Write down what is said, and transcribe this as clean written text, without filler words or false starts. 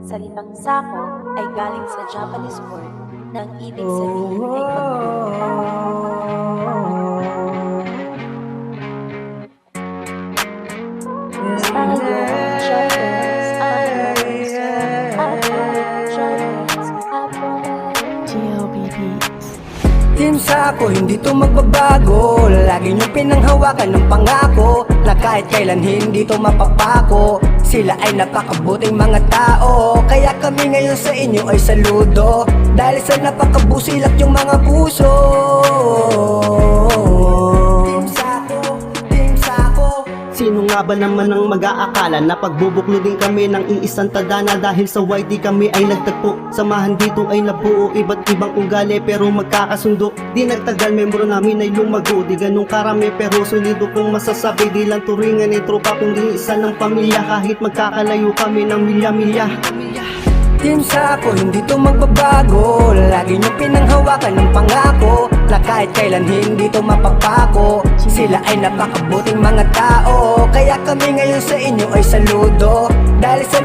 Salitang sako ay galing sa Japanese word na ang ibig sabihin ay Team Sako, hindi to magbabago. Lagi nyo pinanghawakan ng pangako na kahit kailan hindi to mapapako. Sila ay napakabuting mga tao, kaya kami ngayon sa inyo ay saludo. Dahil sa napakabusilak yung mga puso. Team Sako, Team Sako. Sino nga ba naman ang mag-aakala na pagbubuklodin kami ng iisang tadhana? Dahil sa YT kami ay nagtagpo, samahan dito ay nabuo. Iba't ibang ugali pero magkakasundo. Di nagtagal, membro namin ay lumago. Di ganun karami pero solido kung masasabi. Di lang turingan ni tropa kundi isa ng pamilya. Kahit magkakalayo kami ng milya-milya. Team Sako, hindi to magbabago. Lagi nyo pinanghawakan ng pangako na kahit kailan hindi to mapapako. Sila ay napakabuting mga tao, kaya kami ngayon sa inyo ay saludo. Dahil sa